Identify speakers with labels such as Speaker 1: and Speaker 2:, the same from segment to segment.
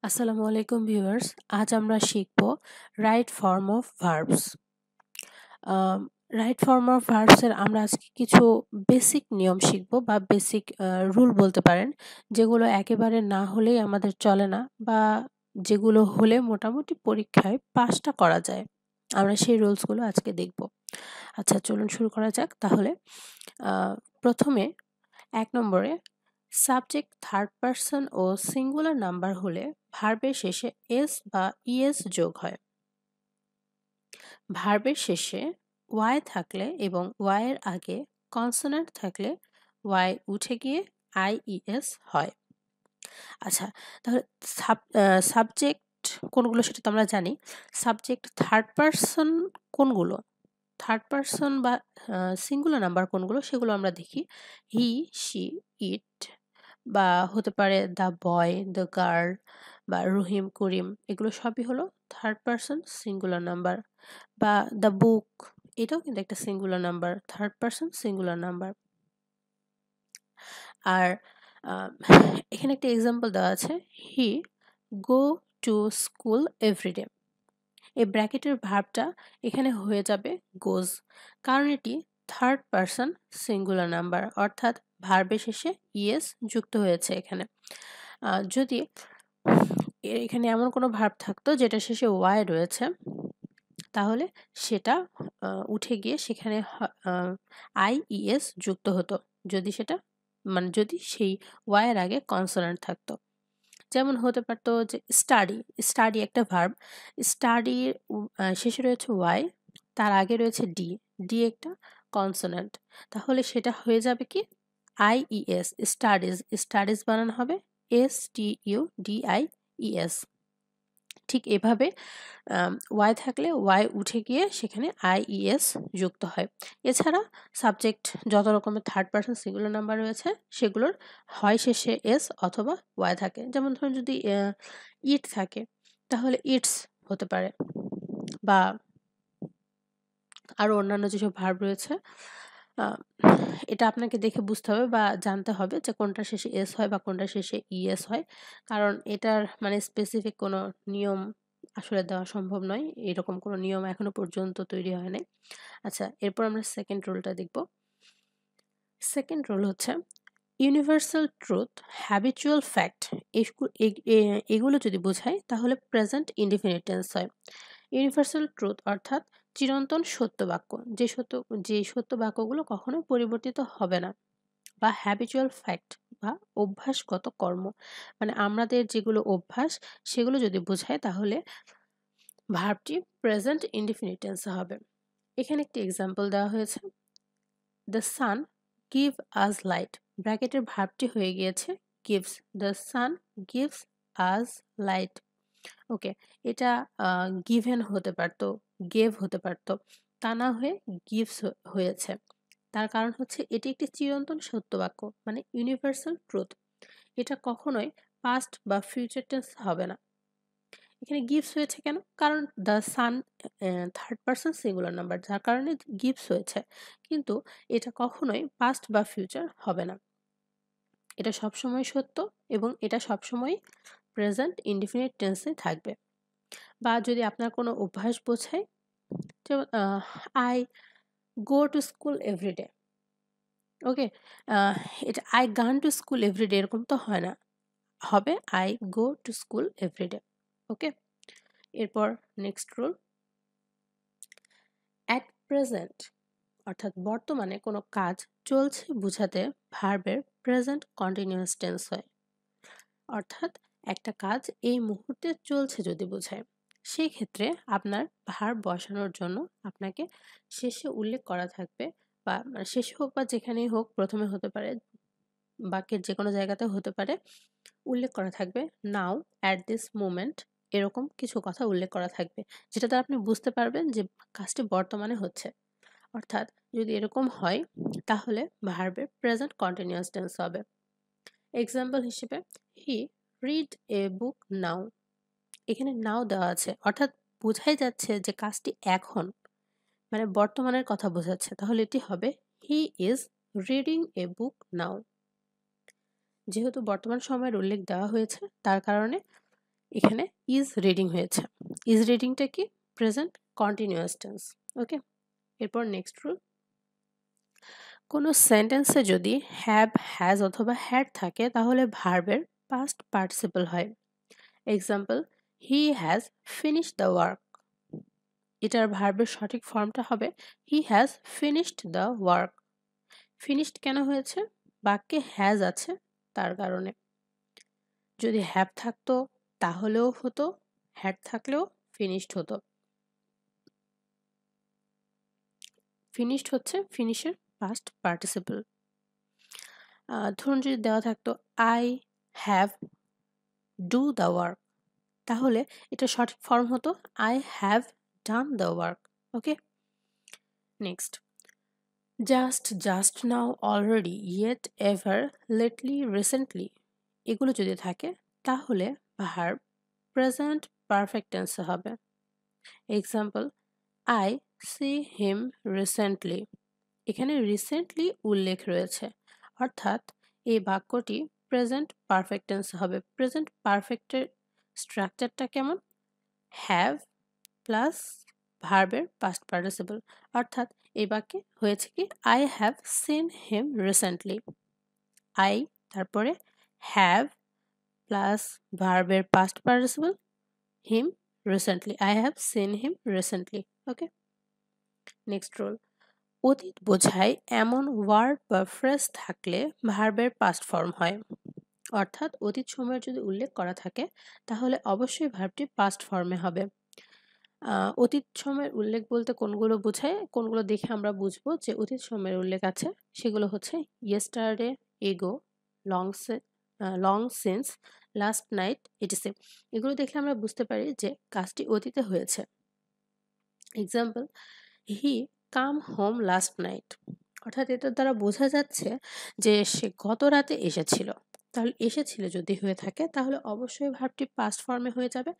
Speaker 1: আসসালামু আলাইকুম ভিউয়ার্স। আজ আমরা শিখব right form of verbs. Right form of verbs এর আমরা আজকে কিছু বেসিক নিয়ম শিখব বা বেসিক রুল বলতে পারেন, যেগুলো একেবারে না হলেই আমাদের চলে না বা যেগুলো হলে মোটামুটি পরীক্ষায় পাসটা করা যায়। আমরা সেই রুলসগুলো আজকে দেখব। আচ্ছা, চলুন শুরু করা যাক তাহলে। প্রথমে ১ নম্বরে সাবজেক্ট থার্ড পারসন ও সিঙ্গুলার নাম্বার হলে ভার্বের শেষে এস বা ইএস যোগ হয়। ভার্বের শেষে ওয়াই থাকলে এবং ওয়াই এর আগে কনসোনেন্ট থাকলে ওয়াই উঠে গিয়ে আইইএস হয়। আচ্ছা, তাহলে সাবজেক্ট কোনগুলো সেটা তো আমরা জানি। সাবজেক্ট থার্ড পারসন কোনগুলো? থার্ড পারসন বা সিঙ্গুলার নাম্বার কোনগুলো সেগুলো আমরা দেখি। হি, শি, ইট বা হতে পারে দ্য বয়, দ্য গার্ল বা রহিম, করিম, এগুলো সবই হলো থার্ড পারসন সিঙ্গুলার নাম্বার। বা দ্য বুক, এটাও কিন্তু একটা singular number, third person singular number. আর আহ, এখানে একটা এক্সাম্পল দেওয়া আছে, he go to school everyday. এই ব্র্যাকেটের ভার্বটা এখানে হয়ে যাবে গোজ, কারণ এটি থার্ড পারসন সিঙ্গুলার নাম্বার, অর্থাৎ ভার্বের শেষে ইএস যুক্ত হয়েছে এখানে। যদি এখানে এমন কোনো ভার্ব থাকতো যেটা শেষে ওয়াই রয়েছে, তাহলে সেটা উঠে গিয়ে সেখানে আইইএস যুক্ত হতো, যদি সেটা মানে যদি সেই ওয়াই এর আগে কনসোনেন্ট থাকতো। যেমন হতে পারতো যে স্টাডি, স্টাডি একটা ভার্ব, স্টাডির শেষে রয়েছে ওয়াই, তার আগে রয়েছে ডি, ডি একটা কনসোনেন্ট, তাহলে সেটা হয়ে যাবে কি আইইএস, স্টাডিজ, স্টাডিজ বানানো হবে STUDIES। ঠিক এভাবে ওয়াই থাকলে ওয়াই উঠে গিয়ে সেখানে আইইএস যুক্ত হয়। এছাড়া সাবজেক্ট যত রকমের থার্ড পারসন সিঙ্গুলার নাম্বার রয়েছে সেগুলোর হয় শেষে এস অথবা ওয়াই থাকে। যেমন ধরুন যদি ইট থাকে তাহলে ইটস হতে পারে, বা আরো অন্যান্য যেসব ভার্ব রয়েছে আহ, এটা আপনাকে দেখে বুঝতে হবে বা জানতে হবে যে কোনটা শেষে এস হয় বা কোনটা শেষে ইএস হয়, কারণ এটার মানে স্পেসিফিক কোনো নিয়ম আসলে দেওয়া সম্ভব নয়, এরকম কোনো নিয়ম এখনো পর্যন্ত তৈরি হয় নাই। আচ্ছা, এরপর আমরা সেকেন্ড রুলটা দেখব। সেকেন্ড রুল হচ্ছে ইউনিভার্সাল ট্রুথ, হ্যাবিচুয়াল ফ্যাক্ট, এগুলো যদি বোঝায় তাহলে প্রেজেন্ট ইনডিফিনিট টেন্স হয়। ইউনিভার্সাল ট্রুথ অর্থাৎ চিরন্তন সত্য বাক্য, যে সত্য বাক্যগুলো কখনো পরিবর্তিত হবে না। বা হ্যাবিচুয়াল ফ্যাক্ট বা অভ্যাসগত কর্ম, মানে আমাদের যেগুলো অভ্যাস সেগুলো যদি বোঝায় তাহলে ভার্বটি প্রেজেন্ট ইনডিফিনিট টেন্সে হবে। এখানে একটি এক্সাম্পল দেওয়া হয়েছে, দ্য সান গিভ আজ লাইট, ব্র্যাকেটের ভার্বটি হয়ে গিয়েছে গিভস, দ্য সান গিভস আজ লাইট। ওকে, এটা গিভেন হতে পারতো, গেভ হতে পারতো, তা না হয়ে গিভস হয়েছে। তার কারণ হচ্ছে এটি একটি চিরন্তন সত্য বাক্য, মানে ইউনিভার্সাল ট্রুথ, এটা কখনোই পাস্ট বা ফিউচার টেন্স হবে না। এখানে গিভস হয়েছে কেন? কারণ the sun third person singular number, যার কারণে গিভস হয়েছে, কিন্তু এটা কখনোই পাস্ট বা ফিউচার হবে না। এটা সবসময় সত্য এবং এটা সবসময় প্রেজেন্ট ইনডিফিনিট টেন্সে থাকবে। বা যদি আপনার কোনো অভ্যাস বোঝায়, যেমন I go to school everyday. Okay, এটা আই গান টু স্কুল এভরিডে এরকম তো হয় না, হবে I go to school everyday. Okay, এরপর নেক্সট রুল, অ্যাট প্রেজেন্ট অর্থাৎ বর্তমানে কোনো কাজ চলছে বোঝাতে ভার্বের প্রেজেন্ট কন্টিনিউয়াস টেন্স হয়। অর্থাৎ একটা কাজ এই মুহূর্তে চলছে যদি বোঝায়, সেই ক্ষেত্রে আপনার ভার্ব বসানোর জন্য আপনাকে শেষে উল্লেখ করা থাকবে, বা শেষে হোক বা যেখানেই হোক, প্রথমে হতে পারে, বাক্যের যে কোনো জায়গাতে হতে পারে, উল্লেখ করা থাকবে নাও, অ্যাট দিস মোমেন্ট, এরকম কিছু কথা উল্লেখ করা থাকবে, যেটা দ্বারা আপনি বুঝতে পারবেন যে কাজটি বর্তমানে হচ্ছে। অর্থাৎ যদি এরকম হয় তাহলে ভার্বের প্রেজেন্ট কন্টিনিউয়াস টেন্স হবে। এক্সাম্পল হিসেবে, হি রিড এ বুক নাও, এখানে নাও দেওয়া আছে, অর্থাৎ বোঝাই যাচ্ছে যে কাজটি এখন, মানে বর্তমানের কথা বোঝাচ্ছে, তাহলে এটি হবে হি ইজ রিডিং এ বুক নাও। যেহেতু বর্তমান সময়ের উল্লেখ দেওয়া হয়েছে তার কারণে এখানে ইজ রিডিং হয়েছে। ইজ রিডিংটা কি? Present continuous tense. ওকে, এরপর নেক্সট রুল, কোনো সেন্টেন্সে যদি হ্যাভ, হ্যাজ অথবা হ্যাড থাকে তাহলে ভার্বের পাস্ট পার্টিসিপল হয়। Example, he has finished the work. এটার ভার্বের সঠিক ফর্মটা হবে he has finished the work. Finished কেন হয়েছে? বাক্যে হ্যাজ আছে তার কারণে। যদি হ্যাভ থাকতো তাহলেও হতো, হ্যাড থাকলেও ফিনিশড হতো। ফিনিশড হচ্ছে ফিনিশের পাস্ট পার্টিসিপল। ধরুন যদি দেওয়া থাকতো I have do the work, তাহলে এটা সঠিক ফর্ম হতো I have done the work. Okay, next, just now, already, yet, ever, lately, recently এগুলো যদি থাকে তাহলে ভার্ব প্রেজেন্ট পারফেক্ট টেন্সে হবে। Example, I see him recently. এখানে রিসেন্টলি উল্লেখ রয়েছে, অর্থাৎ এই বাক্যটি প্রেজেন্ট পারফেক্ট টেন্সে হবে। প্রেজেন্ট পারফেক্টের স্ট্রাকচারটা কেমন? হ্যাভ প্লাস ভার্বের পাস্ট পার্টিসিপল, অর্থাৎ এই বাক্যে হয়েছে কি I have seen him recently. I তারপরে হ্যাভ প্লাস ভার্বের past participle him recently, I have seen him recently. Okay, next rule, অতীত বোঝায় এমন ওয়ার্ড বা ফ্রেজ থাকলে ভার্বের পাস্ট ফর্ম হয়। অর্থাৎ অতীত সময়ের যদি উল্লেখ করা থাকে তাহলে অবশ্যই ভার্বটি পাস্ট ফর্মে হবে। অতীত সময়ের উল্লেখ বলতে কোনগুলো বোঝায়, কোনগুলো দেখে আমরা বুঝবো যে অতীত সময়ের উল্লেখ আছে, সেগুলো হচ্ছে ইয়েস্টারডে, এগো, long since, last night, etc. এগুলো দেখলে আমরা বুঝতে পারি যে কাজটি অতীতে হয়েছে। এক্সাম্পল, হি কাম হোম লাস্ট নাইট, অর্থাৎ এটার দ্বারা বোঝা যাচ্ছে যে সে গত রাতে এসেছিল। তাহলে এসেছিল যদি হয়ে থাকে তাহলে অবশ্যই ভার্বটি পাস্ট ফর্মে হয়ে যাবে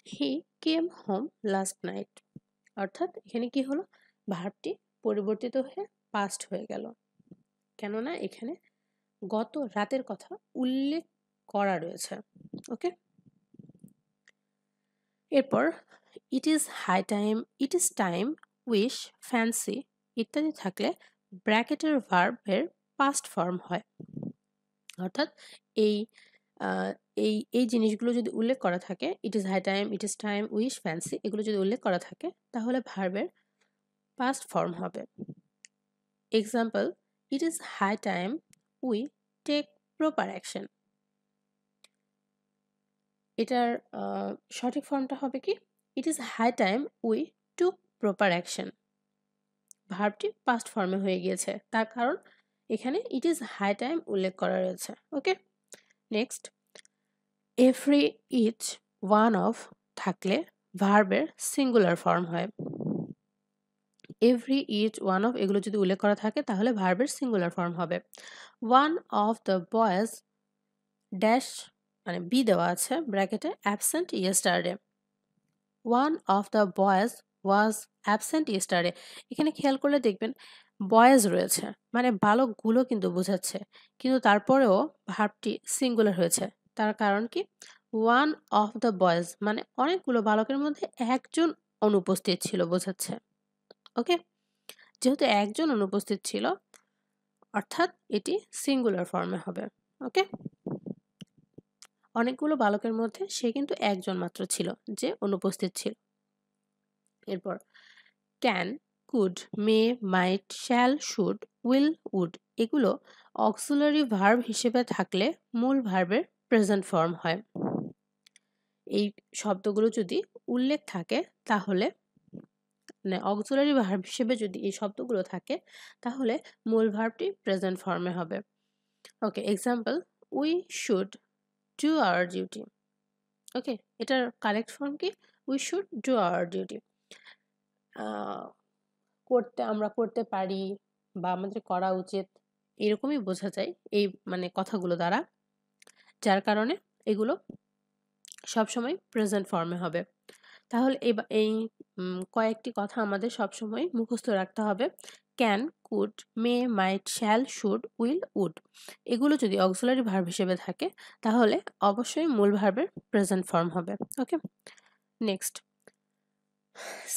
Speaker 1: হি কেম হোম লাস্ট নাইট। অর্থাৎ এখানে কি হলো, ভার্বটি পরিবর্তিত হয়ে পাস্ট হয়ে গেল, কেননা এখানে গত রাতের কথা উল্লেখ করা রয়েছে। ওকে, এরপর it is high time, it is time, wish, fancy ইত্যাদি থাকলে ব্র্যাকেটের ভার্বের পাস্ট ফর্ম হয়। অর্থাৎ এই এই এই জিনিসগুলো যদি উল্লেখ করা থাকে, it is high time, it is time, wish, fancy এগুলো যদি উল্লেখ করা থাকে তাহলে ভার্বের পাস্ট ফর্ম হবে। Example, it is high time we take proper action. এটার সঠিক ফর্মটা হবে কি it is high time we took proper action. ভার্বটি পাস্ট ফর্মে হয়ে গিয়েছে, তার কারণ এখানে ইট ইজ হাই টাইম উল্লেখ করা রয়েছে। Okay, next, every, each, one of থাকলে ভার্বের সিঙ্গুলার ফর্ম হয়। এভরি, ইচ, ওয়ান অফ এগুলো যদি উল্লেখ করা থাকে তাহলে ভার্বের সিঙ্গুলার ফর্ম হবে। One of the boys dash মানে বি দেওয়া আছে ব্র্যাকেটে absent yesterday. One of the boys was absent yesterday. এখানে খেয়াল করলে দেখবেন বয়েজ রয়েছে, মানে বালকগুলো কিন্তু বোঝাচ্ছে, কিন্তু তারপরেও ভার্বটি সিঙ্গুলার হয়েছে। তার কারণ কি, ওয়ান অফ দ্য বয়েজ মানে অনেকগুলো বালকের মধ্যে একজন অনুপস্থিত ছিল বোঝাচ্ছে। ওকে, যেহেতু একজন অনুপস্থিত ছিল অর্থাৎ এটি সিঙ্গুলার ফর্মে হবে। ওকে, অনেকগুলো বালকের মধ্যে সে কিন্তু একজন মাত্র ছিল যে অনুপস্থিত ছিল। এরপর can, could, may, might, shall, should, will, would এগুলো অক্সিলারি ভার্ব হিসেবে থাকলে মূল ভার্বের প্রেজেন্ট ফর্ম হয়। এই শব্দগুলো যদি উল্লেখ থাকে তাহলে মানে অক্সিলারি ভার্ব হিসেবে যদি এই শব্দগুলো থাকে তাহলে মূল ভার্বটি প্রেজেন্ট ফর্মে হবে। Okay, example, we should do our duty. Okay, এটার কারেক্ট ফর্ম কি we should do our duty. আমরা করতে পারি বা আমাদের করা উচিত এরকমই বোঝা যায় এই মানে কথাগুলো দ্বারা, যার কারণে এগুলো সবসময় প্রেজেন্ট ফর্মে হবে। তাহলে এই কয়েকটি কথা আমাদের সবসময় মুখস্থ রাখতে হবে। Can, could, may, might, shall, should, will, would এগুলো যদি অক্সিলারি ভার্ব হিসেবে থাকে তাহলে অবশ্যই মূল ভার্বের প্রেজেন্ট ফর্ম হবে। ওকে, নেক্সট,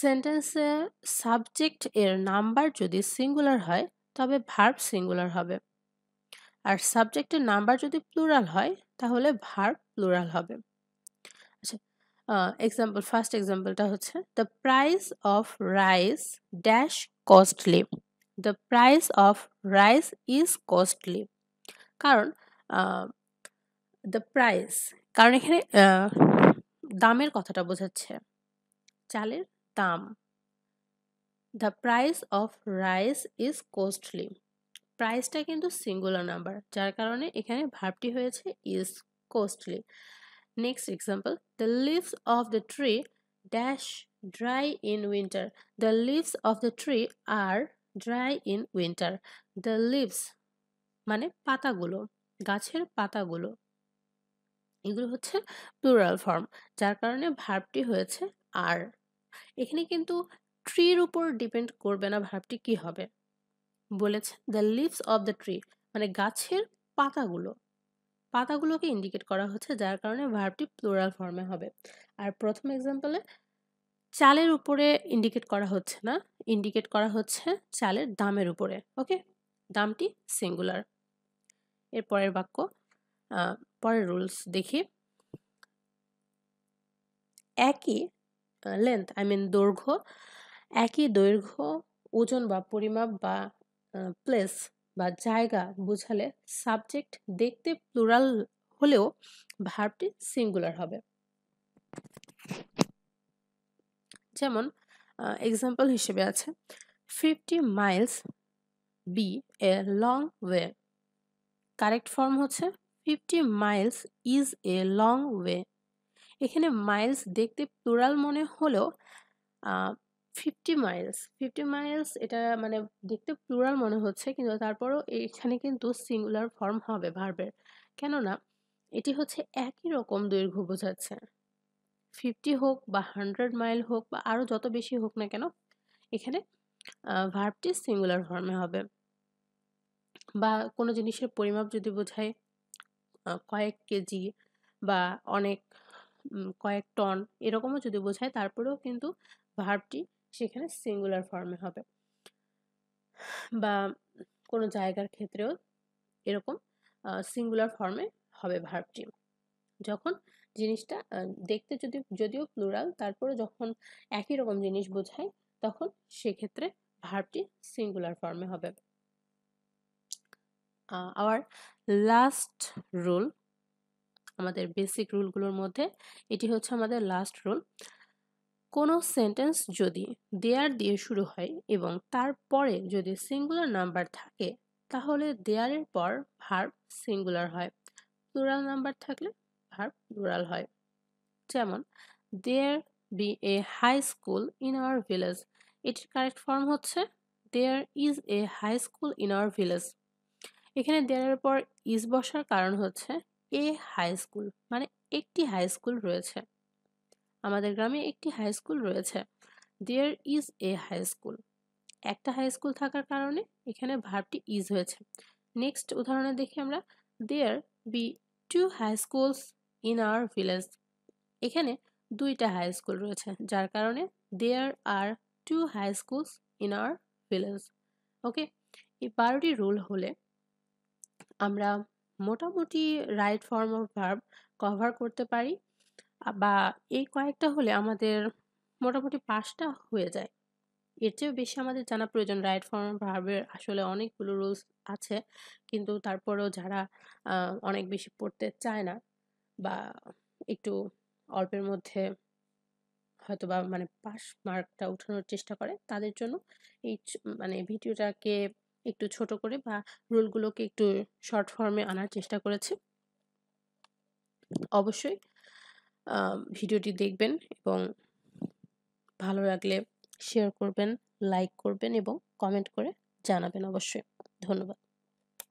Speaker 1: সেন্টেন্সে সাবজেক্ট এর নাম্বার যদি সিঙ্গুলার হয় তবে ভার্ব সিঙ্গুলার হবে, আর সাবজেক্টের নাম্বার যদি প্লুরাল হয় তাহলে ভার্ব প্লুরাল হবে। আচ্ছা, এক্সাম্পল, ফার্স্ট এক্সাম্পলটা হচ্ছে the price of rice dash costly. The price of rice is costly. কারণ দ্য প্রাইস, কারণ এখানে দামের কথাটা বোঝাচ্ছে, চালের দাম। The price of rice is costly, প্রাইসটা কিন্তু সিঙ্গুলার নাম্বার, যার কারণে এখানে ভার্বটি হয়েছে is costly. Next example, the leaves of the tree dash dry in winter. The leaves of the tree are dry in winter. The leaves মানে পাতাগুলো, গাছের পাতাগুলো, এগুলো হচ্ছে প্লুরাল ফর্ম, যার কারণে ভার্বটি হয়েছে আর। এখানে কিন্তু ট্রির উপর ডিপেন্ড করবে না ভার্বটি কি হবে, বলেছে the leaves of the tree মানে গাছের পাতাগুলো, পাতাগুলোকে ইন্ডিকেট করা হচ্ছে, যার কারণে ভার্বটি প্লুরাল ফর্মে হবে। আর প্রথম এক্সাম্পলে চালের উপরে ইন্ডিকেট করা হচ্ছে না, ইন্ডিকেট করা হচ্ছে চালের দামের উপরে। ওকে, দামটি সিঙ্গুলার। এর পরের বাক্য, পরের রুলস দেখি। একই লেন্থ দৈর্ঘ্য, একই দৈর্ঘ্য, ওজন বা পরিমাপ বা প্লেস বা জায়গা বোঝালে সাবজেক্ট দেখতে প্লুরাল হলেও ভার্বটি সিঙ্গুলার হবে। যেমন এক্সাম্পল হিসেবে আছে 50 miles be a long way. Correct form হচ্ছে 50 miles is a long way. এখানে মাইলস দেখতে প্লুরাল মনে হলেও 50 মাইলস এটা দেখতে প্লুরাল মনে হচ্ছে, কিন্তু তারপরও এখানে কিন্তু সিঙ্গুলার ফর্ম হবে ভার্বের, কেননা এটি হচ্ছে একই রকম দৈর্ঘ্য বোঝাচ্ছে। 50 হোক বা 100 মাইল হোক বা আরো যত বেশি হোক না কেন, এখানে ভার্বটি সিঙ্গুলার ফর্মে হবে। বা কোনো জিনিসের পরিমাপ যদি বোঝায় কয়েক কেজি বা অনেক কয়েক টন এরকমও যদি বোঝায়, তারপরেও কিন্তু ভার্বটি সেখানে সিঙ্গুলার ফর্মে হবে। বা কোনো জায়গার ক্ষেত্রেও এরকম সিঙ্গুলার ফর্মে হবে ভার্বটি, যখন জিনিসটা দেখতে যদিও প্লুরাল, তারপরে যখন একই রকম জিনিস বোঝায় তখন সেক্ষেত্রে ভার্বটি সিঙ্গুলার ফর্মে হবে। আওয়ার লাস্ট রুল, আমাদের বেসিক রুলগুলোর মধ্যে এটি হচ্ছে আমাদের লাস্ট রুল। কোনো সেন্টেন্স যদি দেয়ার দিয়ে শুরু হয় এবং তারপরে যদি সিঙ্গুলার নাম্বার থাকে তাহলে দেয়ারের পর ভার্ব সিঙ্গুলার হয়, প্লুরাল নাম্বার থাকলে ভার্ব প্লুরাল হয়। যেমন there be a high school in our village, এটির কারেক্ট ফর্ম হচ্ছে there is a high school in our village. এখানে দেয়ারের পর ইজ বসার কারণ হচ্ছে এ হাই স্কুল মানে একটি হাই স্কুল রয়েছে, আমাদের গ্রামে একটি হাই স্কুল রয়েছে। There is a high school, একটা হাই স্কুল থাকার কারণে এখানে ভার্বটি ইজ হয়েছে। নেক্সট উদাহরণে দেখি আমরা, there be two high schools in our village, এখানে দুইটা হাই স্কুল রয়েছে, যার কারণে there are two high schools in our village. Okay, এই 12টি রুল হলে আমরা মোটামুটি right form of verb cover করতে পারি, বা এই কয়েকটা হলে আমাদের মোটামুটি 5টা হয়ে যায়। এর চেয়েও বেশি আমাদের জানা প্রয়োজন। রাইট ফর্ম অফ ভার্বের আসলে অনেকগুলো রুলস আছে, কিন্তু তারপরেও যারা অনেক বেশি পড়তে চায় না বা একটু অল্পের মধ্যে হয়তো বা পাস মার্কটা উঠানোর চেষ্টা করে, তাদের জন্য এই ভিডিওটাকে একটু ছোট করে বা রুলগুলোকে একটু শর্ট ফর্মে আনার চেষ্টা করেছি। অবশ্যই ভিডিওটি দেখবেন এবং ভালো লাগলে শেয়ার করবেন, লাইক করবেন এবং কমেন্ট করে জানাবেন অবশ্যই। ধন্যবাদ।